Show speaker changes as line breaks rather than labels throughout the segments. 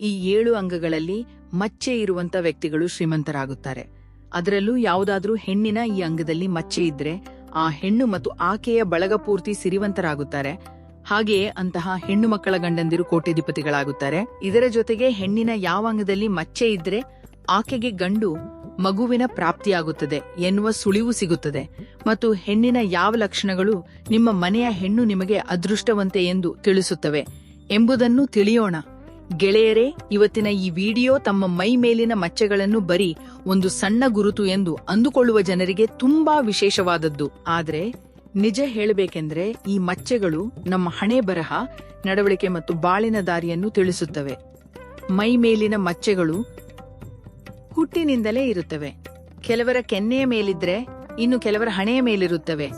ಈ 7 ಅಂಗಗಳಲ್ಲಿ ಮಚ್ಚೆ ಇರುವಂತ ವ್ಯಕ್ತಿಗಳು ಶ್ರೀಮಂತರಾಗುತ್ತಾರೆ. ಅದರಲ್ಲೂ ಯಾವುದಾದ್ರೂ ಹೆಣ್ಣಿನ ಈ ಅಂಗದಲ್ಲಿ ಮಚ್ಚೆ ಇದ್ರೆ ಆ ಹೆಣ್ಣು ಮತ್ತು ಆಕೆಯ ಬಳಗ ಪೂರ್ತಿ ಸಿರಿವಂತರಾಗುತ್ತಾರೆ. ಹಾಗೆಯೇ ಅಂತಹ ಹೆಣ್ಣು ಮಕ್ಕಳ ಗಂಡಂದಿರು ಕೋಟ್ಯಧಿಪತಿಗಳಾಗುತ್ತಾರೆ. ಇದರ ಜೊತೆಗೆ ಹೆಣ್ಣಿನ ಯಾವ ಅಂಗದಲ್ಲಿ ಮಚ್ಚೆ ಇದ್ರೆ ಆಕೆಗೆ ಗಂಡು ಮಗುವಿನ ಪ್ರಾಪ್ತಿಯಾಗುತ್ತದೆ ಎನ್ನುವ ಸುಳಿವು ಸಿಗುತ್ತದೆ. ಮತ್ತು ಹೆಣ್ಣಿನ ಯಾವ ಲಕ್ಷಣಗಳು ನಿಮ್ಮ ಮನೆಯ ಹೆಣ್ಣು ನಿಮಗೆ ಅದೃಷ್ಟವಂತೆ ಎಂದು ತಿಳಿಸುತ್ತವೆ ಎಂಬುದನ್ನು ತಿಳಿಯೋಣ. ಗೆಳೆಯರೇ, ಇವತ್ತಿನ ಈ ವಿಡಿಯೋ ತಮ್ಮ ಮೈ ಮೇಲಿನ ಮಚ್ಚೆಗಳನ್ನು ಬರೀ ಒಂದು ಸಣ್ಣ ಗುರುತು ಎಂದು ಅಂದುಕೊಳ್ಳುವ ಜನರಿಗೆ ತುಂಬಾ ವಿಶೇಷವಾದದ್ದು. ಆದ್ರೆ ನಿಜ ಹೇಳಬೇಕೆಂದ್ರೆ ಈ ಮಚ್ಚೆಗಳು ನಮ್ಮ ಹಣೆ ಬರಹ, ನಡವಳಿಕೆ ಮತ್ತು ಬಾಳಿನ ದಾರಿಯನ್ನು ತಿಳಿಸುತ್ತವೆ. ಮೈ ಮೇಲಿನ ಮಚ್ಚೆಗಳು ಹುಟ್ಟಿನಿಂದಲೇ ಇರುತ್ತವೆ. ಕೆಲವರ ಕೆನ್ನೆಯ ಮೇಲಿದ್ರೆ ಇನ್ನು ಕೆಲವರ ಹಣೆಯ ಮೇಲಿರುತ್ತವೆ.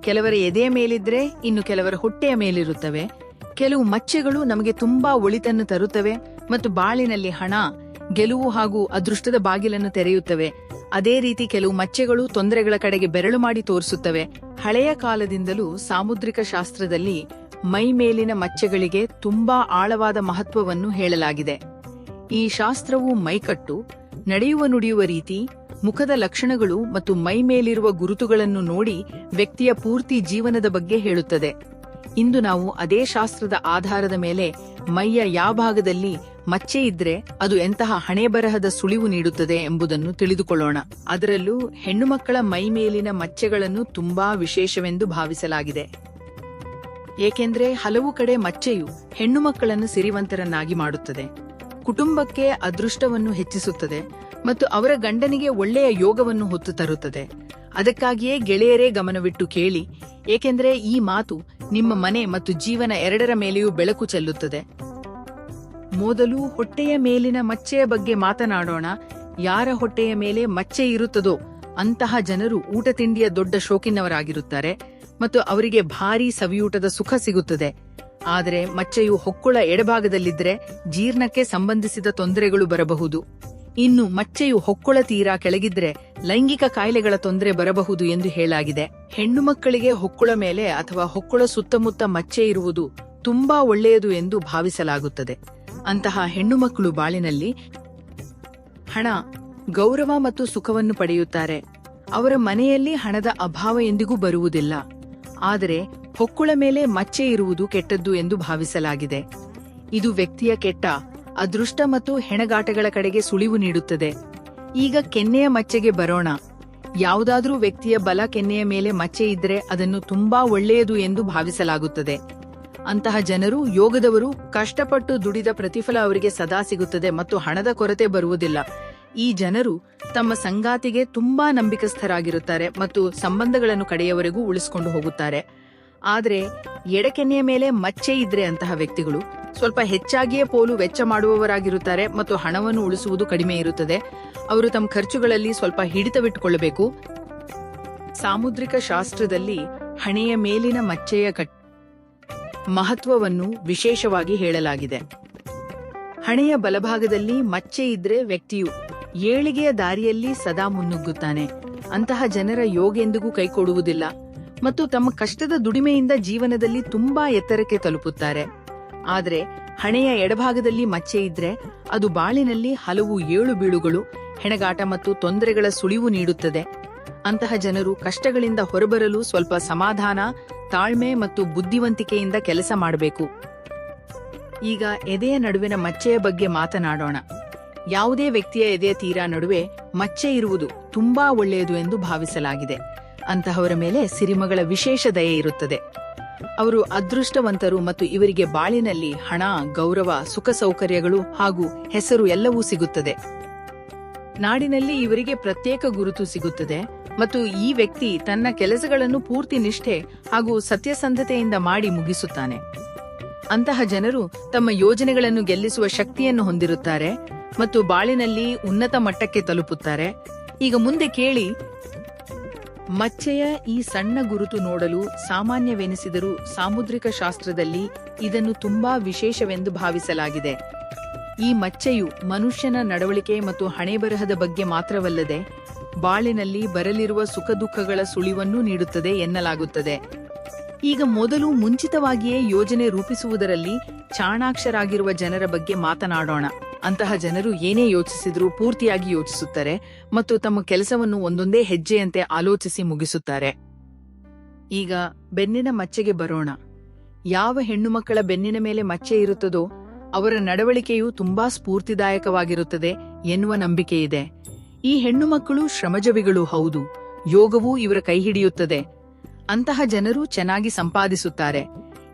ಕೆಲವರ ಎದೆಯ ಮೇಲಿದ್ರೆ ಇನ್ನು ಕೆಲವರ ಹೊಟ್ಟೆಯ ಮೇಲಿರುತ್ತವೆ. ಕೆಲವು ಮಚ್ಚೆಗಳು ನಮಗೆ ತುಂಬಾ ಒಳಿತನ್ನು ತರುತ್ತವೆ ಮತ್ತು ಬಾಳಿನಲ್ಲಿ ಹಣ, ಗೆಲುವು ಹಾಗೂ ಅದೃಷ್ಟದ ಬಾಗಿಲನ್ನು ತೆರೆಯುತ್ತವೆ. ಅದೇ ರೀತಿ ಕೆಲವು ಮಚ್ಚೆಗಳು ತೊಂದರೆಗಳ ಕಡೆಗೆ ಬೆರಳು ಮಾಡಿ ತೋರಿಸುತ್ತವೆ. ಹಳೆಯ ಕಾಲದಿಂದಲೂ ಸಾಮುದ್ರಿಕ ಶಾಸ್ತ್ರದಲ್ಲಿ ಮೈ ಮೇಲಿನ ಮಚ್ಚೆಗಳಿಗೆ ತುಂಬಾ ಆಳವಾದ ಮಹತ್ವವನ್ನು ಹೇಳಲಾಗಿದೆ. ಈ ಶಾಸ್ತ್ರವು ಮೈಕಟ್ಟು, ನಡೆಯುವ ನುಡಿಯುವ ರೀತಿ, ಮುಖದ ಲಕ್ಷಣಗಳು ಮತ್ತು ಮೈ ಮೇಲಿರುವ ಗುರುತುಗಳನ್ನು ನೋಡಿ ವ್ಯಕ್ತಿಯ ಪೂರ್ತಿ ಜೀವನದ ಬಗ್ಗೆ ಹೇಳುತ್ತದೆ. ಇಂದು ನಾವು ಅದೇ ಶಾಸ್ತ್ರದ ಆಧಾರದ ಮೇಲೆ ಮೈಯ ಯಾವ ಭಾಗದಲ್ಲಿ ಮಚ್ಚೆ ಇದ್ರೆ ಅದು ಎಂತಹ ಹಣೆಬರಹದ ಸುಳಿವು ನೀಡುತ್ತದೆ ಎಂಬುದನ್ನು ತಿಳಿದುಕೊಳ್ಳೋಣ. ಅದರಲ್ಲೂ ಹೆಣ್ಣು ಮಕ್ಕಳ ಮೈ ಮೇಲಿನ ಮಚ್ಚೆಗಳನ್ನು ತುಂಬಾ ವಿಶೇಷವೆಂದು ಭಾವಿಸಲಾಗಿದೆ. ಏಕೆಂದ್ರೆ ಹಲವು ಕಡೆ ಮಚ್ಚೆಯು ಹೆಣ್ಣು ಮಕ್ಕಳನ್ನು ಸಿರಿವಂತರನ್ನಾಗಿ ಮಾಡುತ್ತದೆ, ಕುಟುಂಬಕ್ಕೆ ಅದೃಷ್ಟವನ್ನು ಹೆಚ್ಚಿಸುತ್ತದೆ ಮತ್ತು ಅವರ ಗಂಡನಿಗೆ ಒಳ್ಳೆಯ ಯೋಗವನ್ನು ಹೊತ್ತು ತರುತ್ತದೆ. ಅದಕ್ಕಾಗಿಯೇ ಗೆಳೆಯರೇ ಗಮನವಿಟ್ಟು ಕೇಳಿ, ಏಕೆಂದ್ರೆ ಈ ಮಾತು ನಿಮ್ಮ ಮನೆ ಮತ್ತು ಜೀವನ ಎರಡರ ಮೇಲೆಯೂ ಬೆಳಕು ಚೆಲ್ಲುತ್ತದೆ. ಮೊದಲು ಹೊಟ್ಟೆಯ ಮೇಲಿನ ಮಚ್ಚೆಯ ಬಗ್ಗೆ ಮಾತನಾಡೋಣ. ಯಾರ ಹೊಟ್ಟೆಯ ಮೇಲೆ ಮಚ್ಚೆ ಇರುತ್ತದೋ ಅಂತಹ ಜನರು ಊಟ ತಿಂಡಿಯ ದೊಡ್ಡ ಶೋಕಿನವರಾಗಿರುತ್ತಾರೆ ಮತ್ತು ಅವರಿಗೆ ಭಾರೀ ಸವಿಯೂಟದ ಸುಖ ಸಿಗುತ್ತದೆ. ಆದರೆ ಮಚ್ಚೆಯು ಹೊಕ್ಕುಳ ಎಡಭಾಗದಲ್ಲಿದ್ದರೆ ಜೀರ್ಣಕ್ಕೆ ಸಂಬಂಧಿಸಿದ ತೊಂದರೆಗಳು ಬರಬಹುದು. ಇನ್ನು ಮಚ್ಚೆಯು ಹೊಕ್ಕುಳ ತೀರಾ ಕೆಳಗಿದ್ರೆ ಲೈಂಗಿಕ ಕಾಯಿಲೆಗಳ ತೊಂದರೆ ಬರಬಹುದು ಎಂದು ಹೇಳಲಾಗಿದೆ. ಹೆಣ್ಣು ಮಕ್ಕಳಿಗೆ ಹೊಕ್ಕುಳ ಮೇಲೆ ಅಥವಾ ಹೊಕ್ಕುಳ ಸುತ್ತಮುತ್ತ ಮಚ್ಚೆ ಇರುವುದು ತುಂಬಾ ಒಳ್ಳೆಯದು ಎಂದು ಭಾವಿಸಲಾಗುತ್ತದೆ. ಅಂತಹ ಹೆಣ್ಣು ಮಕ್ಕಳು ಬಾಳಿನಲ್ಲಿ ಹಣ, ಗೌರವ ಮತ್ತು ಸುಖವನ್ನು ಪಡೆಯುತ್ತಾರೆ. ಅವರ ಮನೆಯಲ್ಲಿ ಹಣದ ಅಭಾವ ಎಂದಿಗೂ ಬರುವುದಿಲ್ಲ. ಆದರೆ ಹೊಕ್ಕುಳ ಮೇಲೆ ಮಚ್ಚೆ ಇರುವುದು ಕೆಟ್ಟದ್ದು ಎಂದು ಭಾವಿಸಲಾಗಿದೆ. ಇದು ವ್ಯಕ್ತಿಯ ಕೆಟ್ಟ ಅದೃಷ್ಟ ಮತ್ತು ಹೆಣಗಾಟಗಳ ಕಡೆಗೆ ಸುಳಿವು ನೀಡುತ್ತದೆ. ಈಗ ಕೆನ್ನೆಯ ಮಚ್ಚೆಗೆ ಬರೋಣ. ಯಾವುದಾದ್ರೂ ವ್ಯಕ್ತಿಯ ಬಲ ಕೆನ್ನೆಯ ಮೇಲೆ ಮಚ್ಚೆ ಇದ್ರೆ ಅದನ್ನು ತುಂಬಾ ಒಳ್ಳೆಯದು ಎಂದು ಭಾವಿಸಲಾಗುತ್ತದೆ. ಅಂತಹ ಜನರು ಯೋಗದವರು, ಕಷ್ಟಪಟ್ಟು ದುಡಿದ ಪ್ರತಿಫಲ ಅವರಿಗೆ ಸದಾ ಸಿಗುತ್ತದೆ ಮತ್ತು ಹಣದ ಕೊರತೆ ಬರುವುದಿಲ್ಲ. ಈ ಜನರು ತಮ್ಮ ಸಂಗಾತಿಗೆ ತುಂಬಾ ನಂಬಿಕಸ್ಥರಾಗಿರುತ್ತಾರೆ ಮತ್ತು ಸಂಬಂಧಗಳನ್ನು ಕಡೆಯವರೆಗೂ ಉಳಿಸಿಕೊಂಡು ಹೋಗುತ್ತಾರೆ. ಆದರೆ ಎಡಕೆನ್ನೆಯ ಮೇಲೆ ಮಚ್ಚೆ ಇದ್ರೆ ಅಂತಹ ವ್ಯಕ್ತಿಗಳು ಸ್ವಲ್ಪ ಹೆಚ್ಚಾಗಿಯೇ ಪೋಲು ವೆಚ್ಚ ಮಾಡುವವರಾಗಿರುತ್ತಾರೆ ಮತ್ತು ಹಣವನ್ನು ಉಳಿಸುವುದು ಕಡಿಮೆ ಇರುತ್ತದೆ. ಅವರು ತಮ್ಮ ಖರ್ಚುಗಳಲ್ಲಿ ಸ್ವಲ್ಪ ಹಿಡಿತವಿಟ್ಟುಕೊಳ್ಳಬೇಕು. ಸಾಮುದ್ರಿಕ ಶಾಸ್ತ್ರದಲ್ಲಿ ಹಣೆಯ ಮೇಲಿನ ಮಚ್ಚೆಯ ಮಹತ್ವವನ್ನು ವಿಶೇಷವಾಗಿ ಹೇಳಲಾಗಿದೆ. ಹಣೆಯ ಬಲಭಾಗದಲ್ಲಿ ಮಚ್ಚೆ ಇದ್ರೆ ವ್ಯಕ್ತಿಯು ಏಳಿಗೆಯ ದಾರಿಯಲ್ಲಿ ಸದಾ ಮುನ್ನುಗ್ಗುತ್ತಾನೆ. ಅಂತಹ ಜನರ ಯೋಗ ಎಂದಿಗೂ ಕೈಕೊಡುವುದಿಲ್ಲ ಮತ್ತು ತಮ್ಮ ಕಷ್ಟದ ದುಡಿಮೆಯಿಂದ ಜೀವನದಲ್ಲಿ ತುಂಬಾ ಎತ್ತರಕ್ಕೆ ತಲುಪುತ್ತಾರೆ. ಆದರೆ ಹಣೆಯ ಎಡಭಾಗದಲ್ಲಿ ಮಚ್ಚೆ ಇದ್ರೆ ಅದು ಬಾಳಿನಲ್ಲಿ ಹಲವು ಏಳು ಬೀಳುಗಳು, ಹೆಣಗಾಟ ಮತ್ತು ತೊಂದರೆಗಳ ಸುಳಿವು ನೀಡುತ್ತದೆ. ಅಂತಹ ಜನರು ಕಷ್ಟಗಳಿಂದ ಹೊರಬರಲು ಸ್ವಲ್ಪ ಸಮಾಧಾನ, ತಾಳ್ಮೆ ಮತ್ತು ಬುದ್ಧಿವಂತಿಕೆಯಿಂದ ಕೆಲಸ ಮಾಡಬೇಕು. ಈಗ ಎದೆಯ ನಡುವಿನ ಮಚ್ಚೆಯ ಬಗ್ಗೆ ಮಾತನಾಡೋಣ. ಯಾವುದೇ ವ್ಯಕ್ತಿಯ ಎದೆಯ ತೀರಾ ನಡುವೆ ಮಚ್ಚೆ ಇರುವುದು ತುಂಬಾ ಒಳ್ಳೆಯದು ಎಂದು ಭಾವಿಸಲಾಗಿದೆ. ಅಂತಹವರ ಮೇಲೆ ಸಿರಿಮಗಳ ವಿಶೇಷ ದಯೆ ಇರುತ್ತದೆ. ಅವರು ಅದೃಷ್ಟವಂತರು ಮತ್ತು ಇವರಿಗೆ ಬಾಳಿನಲ್ಲಿ ಹಣ, ಗೌರವ, ಸುಖ ಸೌಕರ್ಯಗಳು ಹಾಗೂ ಹೆಸರು ಎಲ್ಲವೂ ಸಿಗುತ್ತದೆ. ನಾಡಿನಲ್ಲಿ ಇವರಿಗೆ ಪ್ರತ್ಯೇಕ ಗುರುತು ಸಿಗುತ್ತದೆ ಮತ್ತು ಈ ವ್ಯಕ್ತಿ ತನ್ನ ಕೆಲಸಗಳನ್ನು ಪೂರ್ತಿ ನಿಷ್ಠೆ ಹಾಗೂ ಸತ್ಯಸಂಧತೆಯಿಂದ ಮಾಡಿ ಮುಗಿಸುತ್ತಾನೆ. ಅಂತಹ ಜನರು ತಮ್ಮ ಯೋಜನೆಗಳನ್ನು ಗೆಲ್ಲಿಸುವ ಶಕ್ತಿಯನ್ನು ಹೊಂದಿರುತ್ತಾರೆ ಮತ್ತು ಬಾಳಿನಲ್ಲಿ ಉನ್ನತ ಮಟ್ಟಕ್ಕೆ ತಲುಪುತ್ತಾರೆ. ಈಗ ಮುಂದೆ ಕೇಳಿ, ಮಚ್ಚೆಯ ಈ ಸಣ್ಣ ಗುರುತು ನೋಡಲು ಸಾಮಾನ್ಯವೆನಿಸಿದರೂ ಸಾಮುದ್ರಿಕ ಶಾಸ್ತ್ರದಲ್ಲಿ ಇದನ್ನು ತುಂಬಾ ವಿಶೇಷವೆಂದು ಭಾವಿಸಲಾಗಿದೆ. ಈ ಮಚ್ಚೆಯು ಮನುಷ್ಯನ ನಡವಳಿಕೆ ಮತ್ತು ಹಣೆಬರಹದ ಬಗ್ಗೆ ಮಾತ್ರವಲ್ಲದೆ ಬಾಳಿನಲ್ಲಿ ಬರಲಿರುವ ಸುಖ ದುಃಖಗಳ ಸುಳಿವನ್ನೂ ನೀಡುತ್ತದೆ ಎನ್ನಲಾಗುತ್ತದೆ. ಈಗ ಮೊದಲು ಮುಂಚಿತವಾಗಿಯೇ ಯೋಜನೆ ರೂಪಿಸುವುದರಲ್ಲಿ ಚಾಣಾಕ್ಷರಾಗಿರುವ ಜನರ ಬಗ್ಗೆ ಮಾತನಾಡೋಣ. ಅಂತಹ ಜನರು ಏನೇ ಯೋಚಿಸಿದ್ರೂ ಪೂರ್ತಿಯಾಗಿ ಯೋಚಿಸುತ್ತಾರೆ ಮತ್ತು ತಮ್ಮ ಕೆಲಸವನ್ನು ಒಂದೊಂದೇ ಹೆಜ್ಜೆಯಂತೆ ಆಲೋಚಿಸಿ ಮುಗಿಸುತ್ತಾರೆ. ಈಗ ಬೆನ್ನಿನ ಮಚ್ಚೆಗೆ ಬರೋಣ. ಯಾವ ಹೆಣ್ಣು ಮಕ್ಕಳ ಬೆನ್ನಿನ ಮೇಲೆ ಮಚ್ಚೆ ಇರುತ್ತದೋ ಅವರ ನಡವಳಿಕೆಯು ತುಂಬಾ ಸ್ಫೂರ್ತಿದಾಯಕವಾಗಿರುತ್ತದೆ ಎನ್ನುವ ನಂಬಿಕೆಯಿದೆ. ಈ ಹೆಣ್ಣು ಮಕ್ಕಳು ಶ್ರಮಜೀವಿಗಳು ಹೌದು, ಯೋಗವೂ ಇವರ ಕೈ ಹಿಡಿಯುತ್ತದೆ. ಅಂತಹ ಜನರು ಚೆನ್ನಾಗಿ ಸಂಪಾದಿಸುತ್ತಾರೆ.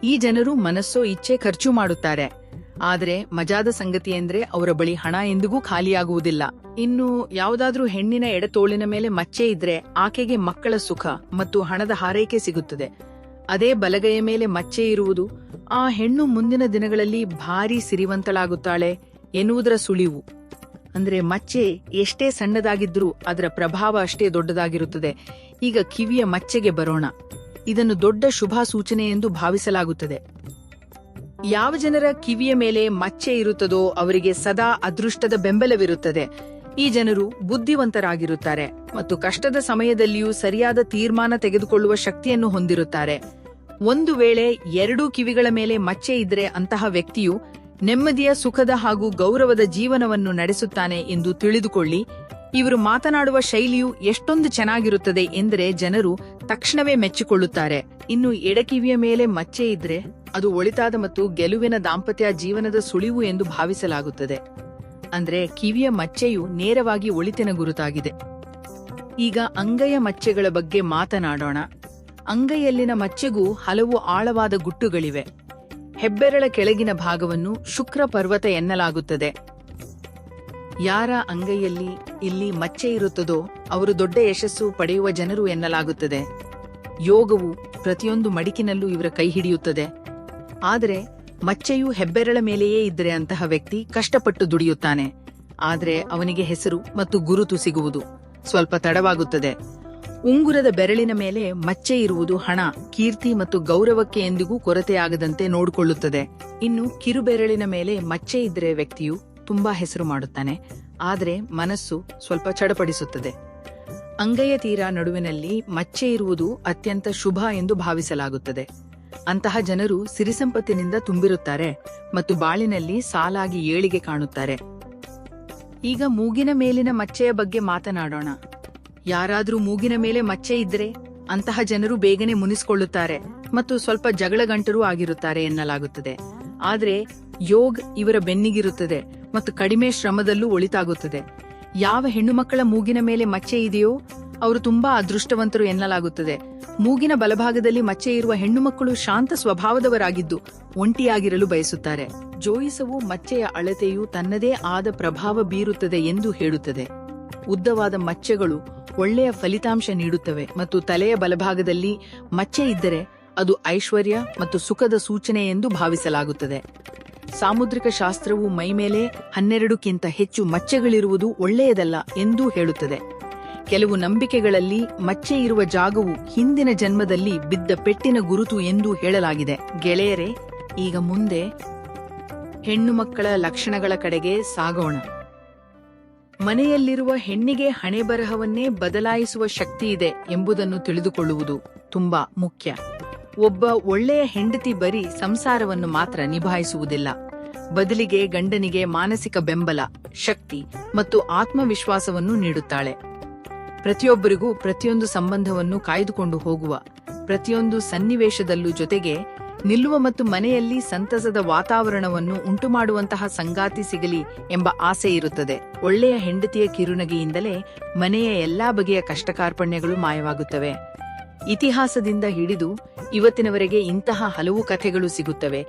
ಈ ಜನರು ಮನಸ್ಸೋ ಇಚ್ಛೆ ಖರ್ಚು ಮಾಡುತ್ತಾರೆ. ಆದರೆ ಮಜಾದ ಸಂಗತಿಯೆಂದ್ರೆ ಅವರ ಬಳಿ ಹಣ ಎಂದಿಗೂ ಖಾಲಿಯಾಗುವುದಿಲ್ಲ. ಇನ್ನು ಯಾವುದಾದ್ರೂ ಹೆಣ್ಣಿನ ಎಡತೋಳಿನ ಮೇಲೆ ಮಚ್ಚೆ ಇದ್ರೆ ಆಕೆಗೆ ಮಕ್ಕಳ ಸುಖ ಮತ್ತು ಹಣದ ಹಾರೈಕೆ ಸಿಗುತ್ತದೆ. ಅದೇ ಬಲಗೈಯ ಮೇಲೆ ಮಚ್ಚೆ ಇರುವುದು ಆ ಹೆಣ್ಣು ಮುಂದಿನ ದಿನಗಳಲ್ಲಿ ಭಾರೀ ಸಿರಿವಂತಳಾಗುತ್ತಾಳೆ ಎನ್ನುವುದರ ಸುಳಿವು. ಅಂದ್ರೆ ಮಚ್ಚೆ ಎಷ್ಟೇ ಸಣ್ಣದಾಗಿದ್ರೂ ಅದರ ಪ್ರಭಾವ ಅಷ್ಟೇ ದೊಡ್ಡದಾಗಿರುತ್ತದೆ. ಈಗ ಕಿವಿಯ ಮಚ್ಚೆಗೆ ಬರೋಣ. ಇದನ್ನು ದೊಡ್ಡ ಶುಭ ಸೂಚನೆ ಎಂದು ಭಾವಿಸಲಾಗುತ್ತದೆ. ಯಾವ ಜನರ ಕಿವಿಯ ಮೇಲೆ ಮಚ್ಚೆ ಇರುತ್ತದೋ ಅವರಿಗೆ ಸದಾ ಅದೃಷ್ಟದ ಬೆಂಬಲವಿರುತ್ತದೆ. ಈ ಜನರು ಬುದ್ಧಿವಂತರಾಗಿರುತ್ತಾರೆ ಮತ್ತು ಕಷ್ಟದ ಸಮಯದಲ್ಲಿಯೂ ಸರಿಯಾದ ತೀರ್ಮಾನ ತೆಗೆದುಕೊಳ್ಳುವ ಶಕ್ತಿಯನ್ನು ಹೊಂದಿರುತ್ತಾರೆ. ಒಂದು ವೇಳೆ ಎರಡೂ ಕಿವಿಗಳ ಮೇಲೆ ಮಚ್ಚೆ ಇದ್ರೆ ಅಂತಹ ವ್ಯಕ್ತಿಯು ನೆಮ್ಮದಿಯ, ಸುಖದ ಹಾಗೂ ಗೌರವದ ಜೀವನವನ್ನು ನಡೆಸುತ್ತಾನೆ ಎಂದು ತಿಳಿದುಕೊಳ್ಳಿ. ಇವರು ಮಾತನಾಡುವ ಶೈಲಿಯು ಎಷ್ಟೊಂದು ಚೆನ್ನಾಗಿರುತ್ತದೆ ಎಂದರೆ ಜನರು ತಕ್ಷಣವೇ ಮೆಚ್ಚಿಕೊಳ್ಳುತ್ತಾರೆ. ಇನ್ನು ಎಡಕಿವಿಯ ಮೇಲೆ ಮಚ್ಚೆ ಇದ್ರೆ ಅದು ಒಳಿತಾದ ಮತ್ತು ಗೆಲುವಿನ ದಾಂಪತ್ಯ ಜೀವನದ ಸುಳಿವು ಎಂದು ಭಾವಿಸಲಾಗುತ್ತದೆ. ಅಂದ್ರೆ ಕಿವಿಯ ಮಚ್ಚೆಯು ನೇರವಾಗಿ ಒಳಿತಿನ ಗುರುತಾಗಿದೆ. ಈಗ ಅಂಗೈಯ ಮಚ್ಚೆಗಳ ಬಗ್ಗೆ ಮಾತನಾಡೋಣ. ಅಂಗೈಯಲ್ಲಿನ ಮಚ್ಚೆಗೂ ಹಲವು ಆಳವಾದ ಗುಟ್ಟುಗಳಿವೆ. ಹೆಬ್ಬೆರಳ ಕೆಳಗಿನ ಭಾಗವನ್ನು ಶುಕ್ರ ಪರ್ವತ ಎನ್ನಲಾಗುತ್ತದೆ. ಯಾರ ಅಂಗೈಯಲ್ಲಿ ಇಲ್ಲಿ ಮಚ್ಚೆ ಇರುತ್ತದೋ ಅವರು ದೊಡ್ಡ ಯಶಸ್ಸು ಪಡೆಯುವ ಜನರು ಎನ್ನಲಾಗುತ್ತದೆ. ಯೋಗವು ಪ್ರತಿಯೊಂದು ಮಡಿಕಿನಲ್ಲೂ ಇವರ ಕೈ ಹಿಡಿಯುತ್ತದೆ. ಆದರೆ ಮಚ್ಚೆಯು ಹೆಬ್ಬೆರಳ ಮೇಲೆಯೇ ಇದ್ದರೆ ಅಂತಹ ವ್ಯಕ್ತಿ ಕಷ್ಟಪಟ್ಟು ದುಡಿಯುತ್ತಾನೆ. ಆದರೆ ಅವನಿಗೆ ಹೆಸರು ಮತ್ತು ಗುರುತು ಸಿಗುವುದು ಸ್ವಲ್ಪ ತಡವಾಗುತ್ತದೆ. ಉಂಗುರದ ಬೆರಳಿನ ಮೇಲೆ ಮಚ್ಚೆ ಇರುವುದು ಹಣ, ಕೀರ್ತಿ ಮತ್ತು ಗೌರವಕ್ಕೆ ಎಂದಿಗೂ ಕೊರತೆಯಾಗದಂತೆ ನೋಡಿಕೊಳ್ಳುತ್ತದೆ. ಇನ್ನು ಕಿರುಬೆರಳಿನ ಮೇಲೆ ಮಚ್ಚೆ ಇದ್ದರೆ ವ್ಯಕ್ತಿಯು ತುಂಬಾ ಹೆಸರು ಮಾಡುತ್ತಾನೆ. ಆದರೆ ಮನಸ್ಸು ಸ್ವಲ್ಪ ಚಡಪಡಿಸುತ್ತದೆ. ಅಂಗೈಯ ತೀರ ನಡುವಿನಲ್ಲಿ ಮಚ್ಚೆ ಇರುವುದು ಅತ್ಯಂತ ಶುಭ ಎಂದು ಭಾವಿಸಲಾಗುತ್ತದೆ. ಅಂತಹ ಜನರು ಸಿರಿಸಂಪತ್ತಿನಿಂದ ತುಂಬಿರುತ್ತಾರೆ ಮತ್ತು ಬಾಳಿನಲ್ಲಿ ಸಾಲಾಗಿ ಏಳಿಗೆ ಕಾಣುತ್ತಾರೆ. ಈಗ ಮೂಗಿನ ಮೇಲಿನ ಮಚ್ಚೆಯ ಬಗ್ಗೆ ಮಾತನಾಡೋಣ. ಯಾರಾದ್ರೂ ಮೂಗಿನ ಮೇಲೆ ಮಚ್ಚೆ ಇದ್ರೆ ಅಂತಹ ಜನರು ಬೇಗನೆ ಮುನಿಸಿಕೊಳ್ಳುತ್ತಾರೆ ಮತ್ತು ಸ್ವಲ್ಪ ಜಗಳಗಂಟರೂ ಆಗಿರುತ್ತಾರೆ ಎನ್ನಲಾಗುತ್ತದೆ. ಆದ್ರೆ ಯೋಗ್ ಇವರ ಬೆನ್ನಿಗಿರುತ್ತದೆ ಮತ್ತು ಕಡಿಮೆ ಶ್ರಮದಲ್ಲೂ ಒಳಿತಾಗುತ್ತದೆ. ಯಾವ ಹೆಣ್ಣು ಮಕ್ಕಳ ಮೂಗಿನ ಮೇಲೆ ಮಚ್ಚೆ ಇದೆಯೋ ಅವರು ತುಂಬಾ ಅದೃಷ್ಟವಂತರು ಎನ್ನಲಾಗುತ್ತದೆ. ಮೂಗಿನ ಬಲಭಾಗದಲ್ಲಿ ಮಚ್ಚೆ ಇರುವ ಹೆಣ್ಣು ಮಕ್ಕಳು ಶಾಂತ ಸ್ವಭಾವದವರಾಗಿದ್ದು ಒಂಟಿಯಾಗಿರಲು ಬಯಸುತ್ತಾರೆ. ಜೋಯಿಸವು ಮಚ್ಚೆಯ ಅಳತೆಯು ತನ್ನದೇ ಆದ ಪ್ರಭಾವ ಬೀರುತ್ತದೆ ಎಂದು ಹೇಳುತ್ತದೆ. ಉದ್ದವಾದ ಮಚ್ಚೆಗಳು ಒಳ್ಳೆಯ ಫಲಿತಾಂಶ ನೀಡುತ್ತವೆ ಮತ್ತು ತಲೆಯ ಬಲಭಾಗದಲ್ಲಿ ಮಚ್ಚೆ ಇದ್ದರೆ ಅದು ಐಶ್ವರ್ಯ ಮತ್ತು ಸುಖದ ಸೂಚನೆ ಎಂದು ಭಾವಿಸಲಾಗುತ್ತದೆ. ಸಾಮುದ್ರಿಕ ಶಾಸ್ತ್ರವು ಮೈಮೇಲೆ 12ಕ್ಕಿಂತ ಹೆಚ್ಚು ಮಚ್ಚೆಗಳಿರುವುದು ಒಳ್ಳೆಯದಲ್ಲ ಎಂದೂ ಹೇಳುತ್ತದೆ. ಕೆಲವು ನಂಬಿಕೆಗಳಲ್ಲಿ ಮಚ್ಚೆ ಇರುವ ಜಾಗವು ಹಿಂದಿನ ಜನ್ಮದಲ್ಲಿ ಬಿದ್ದ ಪೆಟ್ಟಿನ ಗುರುತು ಎಂದು ಹೇಳಲಾಗಿದೆ. ಗೆಳೆಯರೇ, ಈಗ ಮುಂದೆ ಹೆಣ್ಣು ಮಕ್ಕಳ ಲಕ್ಷಣಗಳ ಕಡೆಗೆ ಸಾಗೋಣ. ಮನೆಯಲ್ಲಿರುವ ಹೆಣ್ಣಿಗೆ ಹಣೆಬರಹವನ್ನೇ ಬದಲಾಯಿಸುವ ಶಕ್ತಿ ಇದೆ ಎಂಬುದನ್ನು ತಿಳಿದುಕೊಳ್ಳುವುದು ತುಂಬಾ ಮುಖ್ಯ. ಒಬ್ಬ ಒಳ್ಳೆಯ ಹೆಂಡತಿ ಬರೀ ಸಂಸಾರವನ್ನು ಮಾತ್ರ ನಿಭಾಯಿಸುವುದಿಲ್ಲ, ಬದಲಿಗೆ ಗಂಡನಿಗೆ ಮಾನಸಿಕ ಬೆಂಬಲ, ಶಕ್ತಿ ಮತ್ತು ಆತ್ಮವಿಶ್ವಾಸವನ್ನು ನೀಡುತ್ತಾಳೆ. ಪ್ರತಿಯೊಬ್ಬರಿಗೂ ಪ್ರತಿಯೊಂದು ಸಂಬಂಧವನ್ನು ಕಾಯ್ದುಕೊಂಡು ಹೋಗುವ, ಪ್ರತಿಯೊಂದು ಸನ್ನಿವೇಶದಲ್ಲೂ ಜೊತೆಗೆ ನಿಲ್ಲುವ ಮತ್ತು ಮನೆಯಲ್ಲಿ ಸಂತಸದ ವಾತಾವರಣವನ್ನು ಉಂಟುಮಾಡುವಂತಹ ಸಂಗಾತಿ ಸಿಗಲಿ ಎಂಬ ಆಸೆ ಇರುತ್ತದೆ. ಒಳ್ಳೆಯ ಹೆಂಡತಿಯ ಕಿರುನಗೆಯಿಂದಲೇ ಮನೆಯ ಎಲ್ಲಾ ಬಗೆಯ ಕಷ್ಟಕಾರ್ಪಣ್ಯಗಳು ಮಾಯವಾಗುತ್ತವೆ. ಇತಿಹಾಸದಿಂದ ಹಿಡಿದು ಇವತ್ತಿನವರೆಗೆ ಇಂತಹ ಹಲವು ಕಥೆಗಳು ಸಿಗುತ್ತವೆ.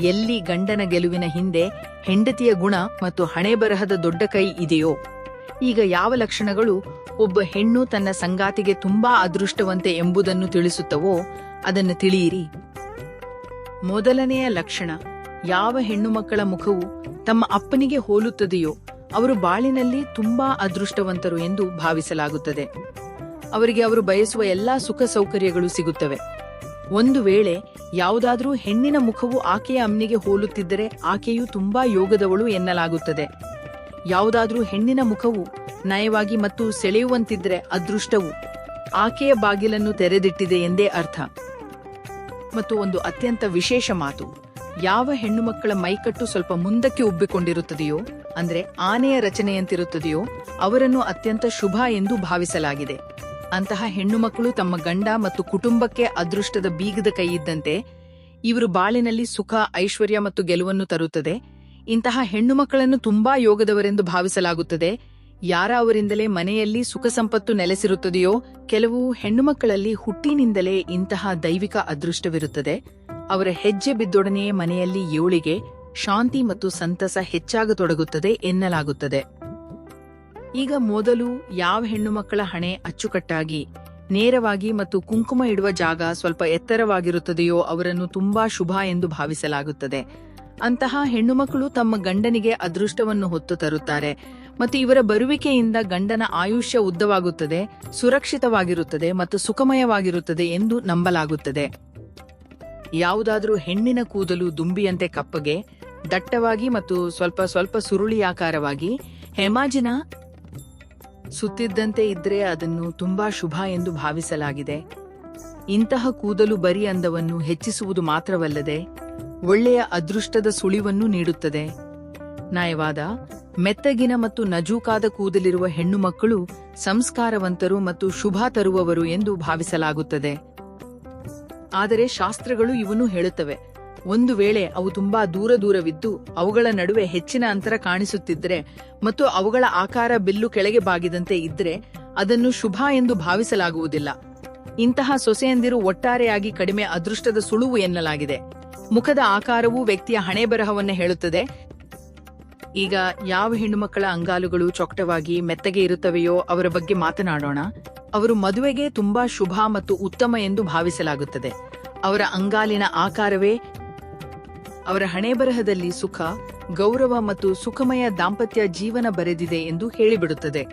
ಎಲ್ಲಿ ಗಂಡನ ಗೆಲುವಿನ ಹಿಂದೆ ಹೆಂಡತಿಯ ಗುಣ ಮತ್ತು ಹಣೆಬರಹದ ದೊಡ್ಡ ಕೈ ಇದೆಯೋ. ಈಗ ಯಾವ ಲಕ್ಷಣಗಳು ಒಬ್ಬ ಹೆಣ್ಣು ತನ್ನ ಸಂಗಾತಿಗೆ ತುಂಬಾ ಅದೃಷ್ಟವಂತೆ ಎಂಬುದನ್ನು ತಿಳಿಸುತ್ತವೋ ಅದನ್ನು ತಿಳಿಯಿರಿ. ಮೊದಲನೆಯ ಲಕ್ಷಣ, ಯಾವ ಹೆಣ್ಣು ಮಕ್ಕಳ ಮುಖವು ತಮ್ಮ ಅಪ್ಪನಿಗೆ ಹೋಲುತ್ತದೆಯೋ ಅವರು ಬಾಳಿನಲ್ಲಿ ತುಂಬಾ ಅದೃಷ್ಟವಂತರು ಎಂದು ಭಾವಿಸಲಾಗುತ್ತದೆ. ಅವರಿಗೆ ಅವರು ಬಯಸುವ ಎಲ್ಲಾ ಸುಖ ಸೌಕರ್ಯಗಳು ಸಿಗುತ್ತವೆ. ಒಂದು ವೇಳೆ ಯಾವುದಾದ್ರೂ ಹೆಣ್ಣಿನ ಮುಖವು ಆಕೆಯ ಅಮ್ಮನಿಗೆ ಹೋಲುತ್ತಿದ್ದರೆ ಆಕೆಯು ತುಂಬಾ ಯೋಗದವಳು ಎನ್ನಲಾಗುತ್ತದೆ. ಯಾವುದಾದ್ರೂ ಹೆಣ್ಣಿನ ಮುಖವು ನಯವಾಗಿ ಮತ್ತು ಸೆಳೆಯುವಂತಿದ್ರೆ ಅದೃಷ್ಟವು ಆಕೆಯ ಬಾಗಿಲನ್ನು ತೆರೆದಿಟ್ಟಿದೆ ಎಂದೇ ಅರ್ಥ. ಮತ್ತು ಒಂದು ಅತ್ಯಂತ ವಿಶೇಷ ಮಾತು, ಯಾವ ಹೆಣ್ಣು ಮಕ್ಕಳ ಮೈಕಟ್ಟು ಸ್ವಲ್ಪ ಮುಂದಕ್ಕೆ ಉಬ್ಬಿಕೊಂಡಿರುತ್ತದೆಯೋ ಅಂದ್ರೆ ಆನೆಯ ರಚನೆಯಂತಿರುತ್ತದೆಯೋ ಅವರನ್ನು ಅತ್ಯಂತ ಶುಭ ಎಂದು ಭಾವಿಸಲಾಗಿದೆ. ಅಂತಹ ಹೆಣ್ಣು ಮಕ್ಕಳು ತಮ್ಮ ಗಂಡ ಮತ್ತು ಕುಟುಂಬಕ್ಕೆ ಅದೃಷ್ಟದ ಬೀಗದ ಕೈಯಿದ್ದಂತೆ. ಇವರು ಬಾಳಿನಲ್ಲಿ ಸುಖ, ಐಶ್ವರ್ಯ ಮತ್ತು ಗೆಲುವನ್ನು ತರುತ್ತದೆ. ಇಂತಹ ಹೆಣ್ಣು ಮಕ್ಕಳನ್ನು ತುಂಬಾ ಯೋಗದವರೆಂದು ಭಾವಿಸಲಾಗುತ್ತದೆ. ಯಾರ ಅವರಿಂದಲೇ ಮನೆಯಲ್ಲಿ ಸುಖ ಸಂಪತ್ತು ನೆಲೆಸಿರುತ್ತದೆಯೋ. ಕೆಲವು ಹೆಣ್ಣು ಮಕ್ಕಳಲ್ಲಿ ಹುಟ್ಟಿನಿಂದಲೇ ಇಂತಹ ದೈವಿಕ ಅದೃಷ್ಟವಿರುತ್ತದೆ. ಅವರ ಹೆಜ್ಜೆ ಬಿದ್ದೊಡನೆಯೇ ಮನೆಯಲ್ಲಿ ಏಳಿಗೆ, ಶಾಂತಿ ಮತ್ತು ಸಂತಸ ಹೆಚ್ಚಾಗತೊಡಗುತ್ತದೆ ಎನ್ನಲಾಗುತ್ತದೆ. ಈಗ ಮೊದಲು ಯಾವ ಹೆಣ್ಣು ಮಕ್ಕಳ ಹಣೆ ಅಚ್ಚುಕಟ್ಟಾಗಿ, ನೇರವಾಗಿ ಮತ್ತು ಕುಂಕುಮ ಇಡುವ ಜಾಗ ಸ್ವಲ್ಪ ಎತ್ತರವಾಗಿರುತ್ತದೆಯೋ ಅವರನ್ನು ತುಂಬಾ ಶುಭ ಎಂದು ಭಾವಿಸಲಾಗುತ್ತದೆ. ಅಂತಹ ಹೆಣ್ಣು ಮಕ್ಕಳು ತಮ್ಮ ಗಂಡನಿಗೆ ಅದೃಷ್ಟವನ್ನು ಹೊತ್ತು ತರುತ್ತಾರೆ ಮತ್ತು ಇವರ ಬರುವಿಕೆಯಿಂದ ಗಂಡನ ಆಯುಷ್ಯ ಉದ್ದವಾಗುತ್ತದೆ, ಸುರಕ್ಷಿತವಾಗಿರುತ್ತದೆ ಮತ್ತು ಸುಖಮಯವಾಗಿರುತ್ತದೆ ಎಂದು ನಂಬಲಾಗುತ್ತದೆ. ಯಾವುದಾದರೂ ಹೆಣ್ಣಿನ ಕೂದಲು ದುಂಬಿಯಂತೆ ಕಪ್ಪಗೆ, ದಟ್ಟವಾಗಿ ಮತ್ತು ಸ್ವಲ್ಪ ಸ್ವಲ್ಪ ಸುರುಳಿಯಾಕಾರವಾಗಿ ಹೇಮಾಜಿನ ಸುತ್ತಿದ್ದಂತೆ ಇದ್ರೆ ಅದನ್ನು ತುಂಬಾ ಶುಭ ಎಂದು ಭಾವಿಸಲಾಗಿದೆ. ಇಂತಹ ಕೂದಲು ಬರೀ ಅಂದವನ್ನು ಹೆಚ್ಚಿಸುವುದು ಮಾತ್ರವಲ್ಲದೆ ಒಳ್ಳೆಯ ಅದೃಷ್ಟದ ಸುಳಿವನ್ನು ನೀಡುತ್ತದೆ. ನಯವಾದ, ಮೆತ್ತಗಿನ ಮತ್ತು ನಜೂಕಾದ ಕೂದಲಿರುವ ಹೆಣ್ಣು ಮಕ್ಕಳು ಸಂಸ್ಕಾರವಂತರು ಮತ್ತು ಶುಭ ತರುವವರು ಎಂದು ಭಾವಿಸಲಾಗುತ್ತದೆ. ಆದರೆ ಶಾಸ್ತ್ರಗಳು ಇವನ್ನು ಹೇಳುತ್ತವೆ, ಒಂದು ವೇಳೆ ಅವು ತುಂಬಾ ದೂರವಿದ್ದು ಅವುಗಳ ನಡುವೆ ಹೆಚ್ಚಿನ ಅಂತರ ಕಾಣಿಸುತ್ತಿದ್ದರೆ ಮತ್ತು ಅವುಗಳ ಆಕಾರ ಬಿಲ್ಲು ಕೆಳಗೆ ಬಾಗಿದಂತೆ ಇದ್ರೆ ಅದನ್ನು ಶುಭ ಎಂದು ಭಾವಿಸಲಾಗುವುದಿಲ್ಲ. ಇಂತಹ ಸೊಸೆಯಂದಿರು ಒಟ್ಟಾರೆಯಾಗಿ ಕಡಿಮೆ ಅದೃಷ್ಟದ ಸುಳುವು ಎನ್ನಲಾಗಿದೆ. ಮುಖದ ಆಕಾರವು ವ್ಯಕ್ತಿಯ ಹಣೆ ಬರಹವನ್ನೇ ಹೇಳುತ್ತದೆ. ಈಗ ಯಾವ ಹೆಣ್ಣುಮಕ್ಕಳ ಅಂಗಾಲುಗಳು ಚೊಕ್ಕಟವಾಗಿ ಮೆತ್ತಗೆ ಇರುತ್ತವೆಯೋ ಅವರ ಬಗ್ಗೆ ಮಾತನಾಡೋಣ. ಅವರು ಮದುವೆಗೆ ತುಂಬಾ ಶುಭ ಮತ್ತು ಉತ್ತಮ ಎಂದು ಭಾವಿಸಲಾಗುತ್ತದೆ. ಅವರ ಅಂಗಾಲಿನ ಆಕಾರವೇ ಅವರ ಹಣೆಬರಹದಲ್ಲಿ ಸುಖ, ಗೌರವ ಮತ್ತು ಸುಖಮಯ ದಾಂಪತ್ಯ ಜೀವನ ಬರೆದಿದೆ ಎಂದು ಹೇಳಿಬಿಡುತ್ತದೆ.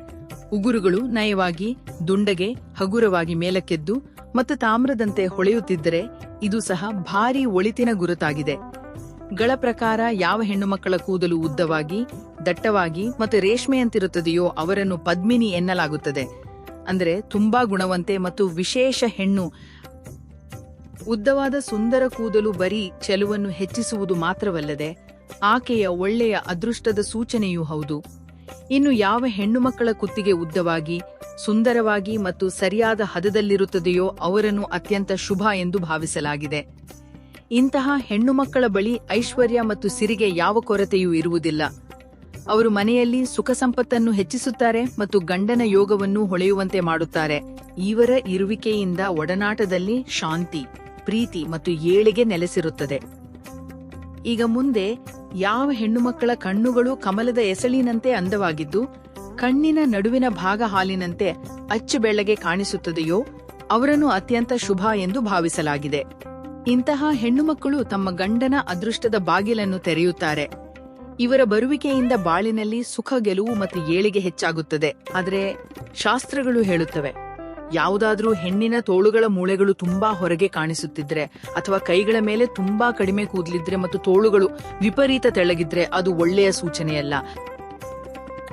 ಉಗುರುಗಳು ನಯವಾಗಿ, ದುಂಡಗೆ, ಹಗುರವಾಗಿ ಮೇಲಕ್ಕೆದ್ದು ಮತ್ತು ತಾಮ್ರದಂತೆ ಹೊಳೆಯುತ್ತಿದ್ದರೆ ಇದು ಸಹ ಭಾರೀ ಒಳಿತಿನ ಗುರುತಾಗಿದೆ. ಗಳ ಪ್ರಕಾರ ಯಾವ ಹೆಣ್ಣುಮಕ್ಕಳ ಕೂದಲು ಉದ್ದವಾಗಿ, ದಟ್ಟವಾಗಿ ಮತ್ತು ರೇಷ್ಮೆಯಂತಿರುತ್ತದೆಯೋ ಅವರನ್ನು ಪದ್ಮಿನಿ ಎನ್ನಲಾಗುತ್ತದೆ. ಅಂದರೆ ತುಂಬಾ ಗುಣವಂತೆ ಮತ್ತು ವಿಶೇಷ ಹೆಣ್ಣು. ಉದ್ದವಾದ ಸುಂದರ ಕೂದಲು ಬರೀ ಚೆಲುವನ್ನು ಹೆಚ್ಚಿಸುವುದು ಮಾತ್ರವಲ್ಲದೆ ಆಕೆಯ ಒಳ್ಳೆಯ ಅದೃಷ್ಟದ ಸೂಚನೆಯೂ ಹೌದು. ಇನ್ನು ಯಾವ ಹೆಣ್ಣು ಮಕ್ಕಳ ಕುತ್ತಿಗೆ ಉದ್ದವಾಗಿ, ಸುಂದರವಾಗಿ ಮತ್ತು ಸರಿಯಾದ ಹದದಲ್ಲಿರುತ್ತದೆಯೋ ಅವರನ್ನು ಅತ್ಯಂತ ಶುಭ ಎಂದು ಭಾವಿಸಲಾಗಿದೆ. ಇಂತಹ ಹೆಣ್ಣು ಮಕ್ಕಳ ಬಳಿ ಐಶ್ವರ್ಯ ಮತ್ತು ಸಿರಿಗೆ ಯಾವ ಕೊರತೆಯೂ ಇರುವುದಿಲ್ಲ. ಅವರು ಮನೆಯಲ್ಲಿ ಸುಖ ಸಂಪತ್ತನ್ನು ಹೆಚ್ಚಿಸುತ್ತಾರೆ ಮತ್ತು ಗಂಡನ ಯೋಗವನ್ನು ಹೊಳೆಯುವಂತೆ ಮಾಡುತ್ತಾರೆ. ಇವರ ಇರುವಿಕೆಯಿಂದ ಒಡನಾಟದಲ್ಲಿ ಶಾಂತಿ, ಪ್ರೀತಿ ಮತ್ತು ಏಳಿಗೆ ನೆಲೆಸಿರುತ್ತದೆ. ಈಗ ಮುಂದೆ ಯಾವ ಹೆಣ್ಣುಮಕ್ಕಳ ಕಣ್ಣುಗಳು ಕಮಲದ ಎಸಳಿನಂತೆ ಅಂದವಾಗಿದ್ದು ಕಣ್ಣಿನ ನಡುವಿನ ಭಾಗ ಹಾಲಿನಂತೆ ಅಚ್ಚು ಬೆಳ್ಳಗೆ ಕಾಣಿಸುತ್ತದೆಯೋ ಅವರನ್ನು ಅತ್ಯಂತ ಶುಭ ಎಂದು ಭಾವಿಸಲಾಗಿದೆ. ಇಂತಹ ಹೆಣ್ಣುಮಕ್ಕಳು ತಮ್ಮ ಗಂಡನ ಅದೃಷ್ಟದ ಬಾಗಿಲನ್ನು ತೆರೆಯುತ್ತಾರೆ. ಇವರ ಬರುವಿಕೆಯಿಂದ ಬಾಳಿನಲ್ಲಿ ಸುಖ, ಗೆಲುವು ಮತ್ತು ಏಳಿಗೆ ಹೆಚ್ಚಾಗುತ್ತದೆ. ಆದರೆ ಶಾಸ್ತ್ರಗಳು ಹೇಳುತ್ತವೆ, ಯಾವುದಾದ್ರೂ ಹೆಣ್ಣಿನ ತೋಳುಗಳ ಮೂಳೆಗಳು ತುಂಬಾ ಹೊರಗೆ ಕಾಣಿಸುತ್ತಿದ್ರೆ ಅಥವಾ ಕೈಗಳ ಮೇಲೆ ತುಂಬಾ ಕಡಿಮೆ ಕೂದಲಿದ್ರೆ ಮತ್ತು ತೋಳುಗಳು ವಿಪರೀತ ತೆಳ್ಳಗಿದ್ರೆ ಅದು ಒಳ್ಳೆಯ ಸೂಚನೆಯಲ್ಲ.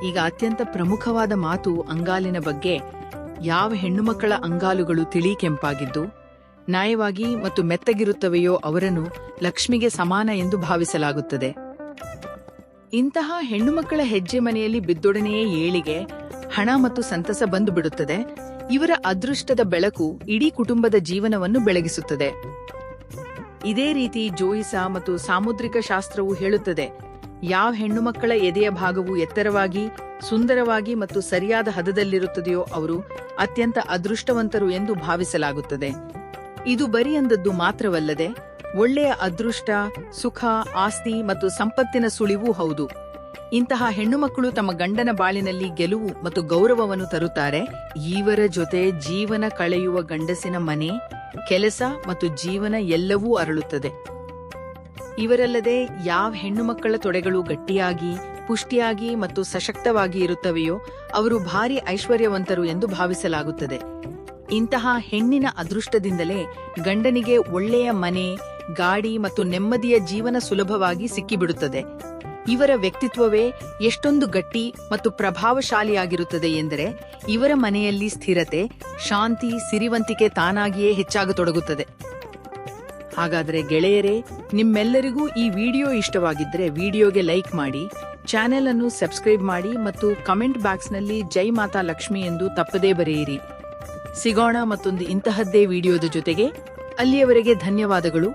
ಈಗ ಅತ್ಯಂತ ಪ್ರಮುಖವಾದ ಮಾತು ಅಂಗಾಲಿನ ಬಗ್ಗೆ. ಯಾವ ಹೆಣ್ಣುಮಕ್ಕಳ ಅಂಗಾಲುಗಳು ತಿಳಿ ಕೆಂಪಾಗಿದ್ದು ನ್ಯಾಯವಾಗಿ ಮತ್ತು ಮೆತ್ತಗಿರುತ್ತವೆಯೋ ಅವರನ್ನು ಲಕ್ಷ್ಮಿಗೆ ಸಮಾನ ಎಂದು ಭಾವಿಸಲಾಗುತ್ತದೆ. ಇಂತಹ ಹೆಣ್ಣುಮಕ್ಕಳ ಹೆಜ್ಜೆ ಮನೆಯಲ್ಲಿ ಬಿದ್ದೊಡನೆಯೇ ಏಳಿಗೆ, ಹಣ ಮತ್ತು ಸಂತಸ ಬಂದು ಬಿಡುತ್ತದೆ. ಇವರ ಅದೃಷ್ಟದ ಬೆಳಕು ಇಡೀ ಕುಟುಂಬದ ಜೀವನವನ್ನು ಬೆಳಗಿಸುತ್ತದೆ. ಇದೇ ರೀತಿ ಜ್ಯೋತಿಷ ಮತ್ತು ಸಾಮುದ್ರಿಕ ಶಾಸ್ತ್ರವು ಹೇಳುತ್ತದೆ, ಯಾವ ಹೆಣ್ಣುಮಕ್ಕಳ ಎದೆಯ ಭಾಗವು ಎತ್ತರವಾಗಿ, ಸುಂದರವಾಗಿ ಮತ್ತು ಸರಿಯಾದ ಹದದಲ್ಲಿರುತ್ತದೆಯೋ ಅವರು ಅತ್ಯಂತ ಅದೃಷ್ಟವಂತರು ಎಂದು ಭಾವಿಸಲಾಗುತ್ತದೆ. ಇದು ಬರೀ ಅಂದದ್ದು ಮಾತ್ರವಲ್ಲದೆ ಒಳ್ಳೆಯ ಅದೃಷ್ಟ, ಸುಖ, ಆಸ್ತಿ ಮತ್ತು ಸಂಪತ್ತಿನ ಸುಳಿವೂ ಹೌದು. ಇಂತಹ ಹೆಣ್ಣುಮಕ್ಕಳು ತಮ್ಮ ಗಂಡನ ಬಾಳಿನಲ್ಲಿ ಗೆಲುವು ಮತ್ತು ಗೌರವವನ್ನು ತರುತ್ತಾರೆ. ಇವರ ಜೊತೆ ಜೀವನ ಕಳೆಯುವ ಗಂಡಸಿನ ಮನೆ, ಕೆಲಸ ಮತ್ತು ಜೀವನ ಎಲ್ಲವೂ ಅರಳುತ್ತದೆ. ಇವರಲ್ಲದೆ ಯಾವ ಹೆಣ್ಣುಮಕ್ಕಳ ತೊಡೆಗಳು ಗಟ್ಟಿಯಾಗಿ, ಪುಷ್ಟಿಯಾಗಿ ಮತ್ತು ಸಶಕ್ತವಾಗಿ ಇರುತ್ತವೆಯೋ ಅವರು ಭಾರಿ ಐಶ್ವರ್ಯವಂತರು ಎಂದು ಭಾವಿಸಲಾಗುತ್ತದೆ. ಇಂತಹ ಹೆಣ್ಣಿನ ಅದೃಷ್ಟದಿಂದಲೇ ಗಂಡನಿಗೆ ಒಳ್ಳೆಯ ಮನೆ, ಗಾಡಿ ಮತ್ತು ನೆಮ್ಮದಿಯ ಜೀವನ ಸುಲಭವಾಗಿ ಸಿಕ್ಕಿಬಿಡುತ್ತದೆ. ಇವರ ವ್ಯಕ್ತಿತ್ವವೇ ಎಷ್ಟೊಂದು ಗಟ್ಟಿ ಮತ್ತು ಪ್ರಭಾವಶಾಲಿಯಾಗಿರುತ್ತದೆ ಎಂದರೆ ಇವರ ಮನೆಯಲ್ಲಿ ಸ್ಥಿರತೆ, ಶಾಂತಿ, ಸಿರಿವಂತಿಕೆ ತಾನಾಗಿಯೇ ಹೆಚ್ಚಾಗತೊಡಗುತ್ತದೆ. ಹಾಗಾದರೆ ಗೆಳೆಯರೇ, ನಿಮ್ಮೆಲ್ಲರಿಗೂ ಈ ವಿಡಿಯೋ ಇಷ್ಟವಾಗಿದ್ದರೆ ವಿಡಿಯೋಗೆ ಲೈಕ್ ಮಾಡಿ, ಚಾನೆಲ್ ಅನ್ನು ಸಬ್ಸ್ಕ್ರೈಬ್ ಮಾಡಿ ಮತ್ತು ಕಮೆಂಟ್ ಬಾಕ್ಸ್ನಲ್ಲಿ ಜೈ ಮಾತಾ ಲಕ್ಷ್ಮಿ ಎಂದು ತಪ್ಪದೇ ಬರೆಯಿರಿ. ಸಿಗೋಣ ಮತ್ತೊಂದು ಇಂತಹದ್ದೇ ವಿಡಿಯೋದ ಜೊತೆಗೆ. ಅಲ್ಲಿಯವರೆಗೆ ಧನ್ಯವಾದಗಳು.